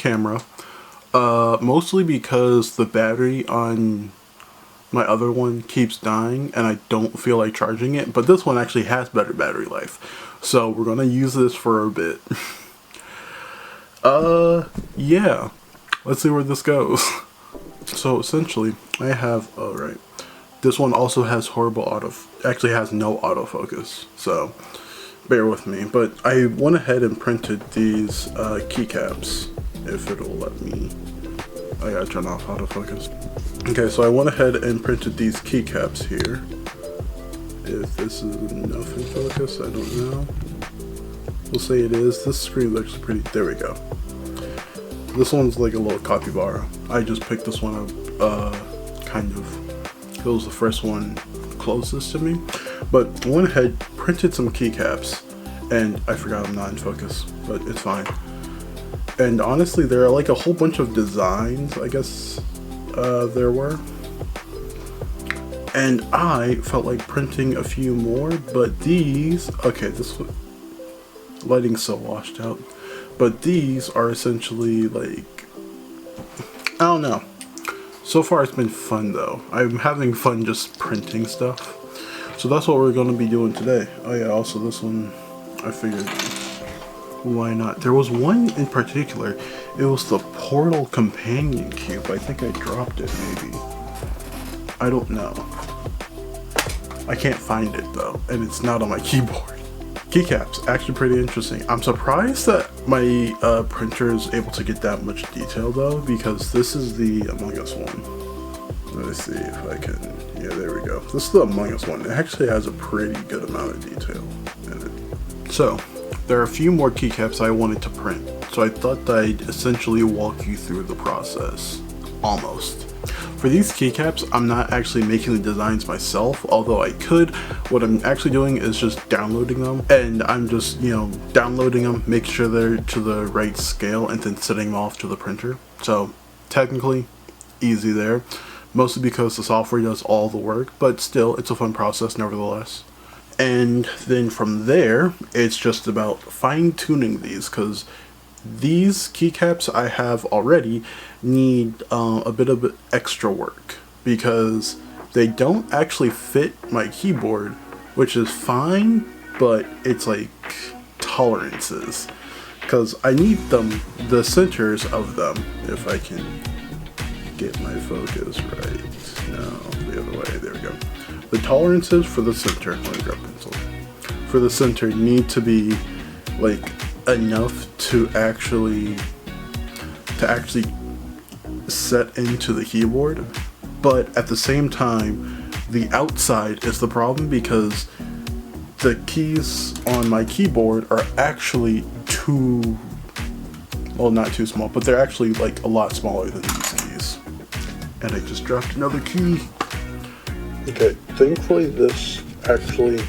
camera. Mostly because the battery on my other one keeps dying and I don't feel like charging it, but this one actually has better battery life. So we're gonna use this for a bit. Yeah. Let's see where this goes. So essentially, I have, alright. This one also has actually has no autofocus, so bear with me. But I went ahead and printed these keycaps, if it'll let me. I gotta turn off autofocus. Okay, so I went ahead and printed these keycaps here. If this is enough in focus, I don't know. We'll say it is. This screen looks pretty, there we go. This one's like a little capybara. I just picked this one up, kind of. It was the first one closest to me. But I went ahead, printed some keycaps, and I forgot I'm not in focus, but it's fine. And honestly, there are like a whole bunch of designs, I guess there were. And I felt like printing a few more, but these, okay, this lighting's so washed out. But these are essentially like, I don't know. So far it's been fun though. I'm having fun just printing stuff. So that's what we're going to be doing today. Oh yeah, also this one, I figured, why not? There was one in particular. It was the Portal Companion Cube. I think I dropped it maybe. I don't know. I can't find it though, and it's not on my keyboard. Keycaps, actually pretty interesting. I'm surprised that my printer is able to get that much detail though, because this is the Among Us one. Let me see if I can, yeah, there we go. This is the Among Us one. It actually has a pretty good amount of detail in it. So, there are a few more keycaps I wanted to print, so I thought that I'd essentially walk you through the process. Almost. For these keycaps, I'm not actually making the designs myself, although I could. What I'm actually doing is just downloading them, and I'm just, downloading them, make sure they're to the right scale, and then sending them off to the printer. So, technically, easy there. Mostly because the software does all the work, but still, it's a fun process nevertheless. And then from there, it's just about fine-tuning these, because these keycaps I have already need a bit of extra work, because they don't actually fit my keyboard, which is fine, but it's like tolerances, because I need the centers of them, if I can get my focus right. No, the other way, there we go. The tolerances for the center, let me grab a pencil, for the center need to be like enough to actually set into the keyboard, but at the same time the outside is the problem, because the keys on my keyboard are actually too, well, not too small, but they're actually like a lot smaller than these keys. And I just dropped another key. Okay, thankfully this actually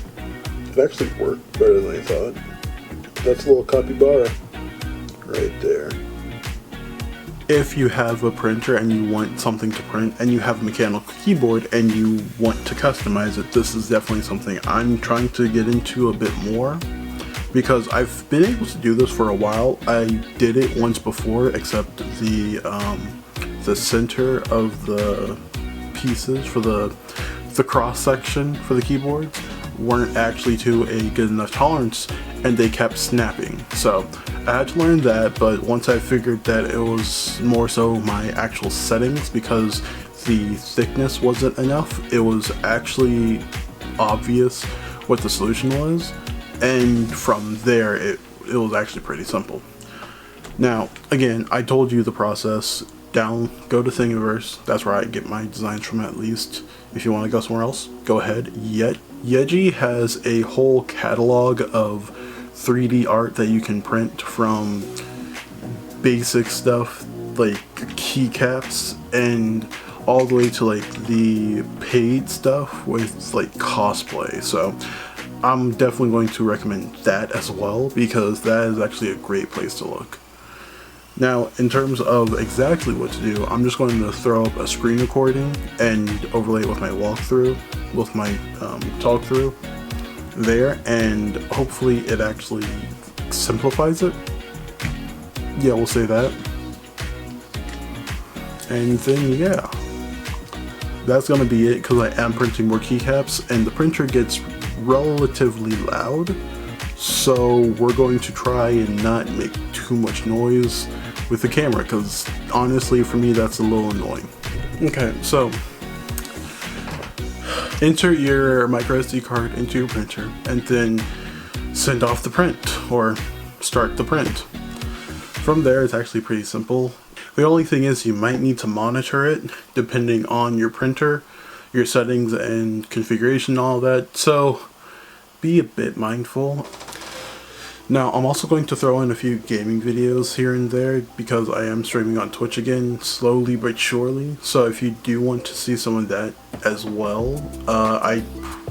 worked better than I thought. That's a little capybara right there. If you have a printer and you want something to print and you have a mechanical keyboard and you want to customize it, this is definitely something I'm trying to get into a bit more, because I've been able to do this for a while. I did it once before, except the center of the pieces for the cross section for the keyboards weren't actually to a good enough tolerance, and they kept snapping. So I had to learn that, but once I figured that it was more so my actual settings, because the thickness wasn't enough, it was actually obvious what the solution was, and from there it was actually pretty simple. Now, again, I told you the process. Go to Thingiverse, that's where I get my designs from at least. If you want to go somewhere else, go ahead. Yeji has a whole catalog of 3D art that you can print, from basic stuff like keycaps and all the way to like the paid stuff with like cosplay. So I'm definitely going to recommend that as well, because that is actually a great place to look. Now, in terms of exactly what to do, I'm just going to throw up a screen recording and overlay it with my walkthrough, with my talk through there, and hopefully it actually simplifies it. Yeah, we'll say that. And then yeah, that's gonna be it, because I am printing more keycaps and the printer gets relatively loud, so we're going to try and not make too much noise with the camera, because honestly for me that's a little annoying. Okay, so insert your micro SD card into your printer and then send off the print or start the print. From there it's actually pretty simple. The only thing is you might need to monitor it depending on your printer, your settings and configuration and all that, so be a bit mindful. Now I'm also going to throw in a few gaming videos here and there because I am streaming on Twitch again, slowly but surely, so if you do want to see some of that as well, I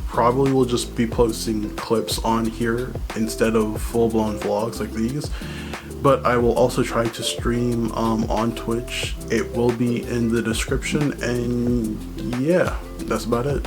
probably will just be posting clips on here instead of full-blown vlogs like these. But I will also try to stream on Twitch. It will be in the description, and yeah, that's about it.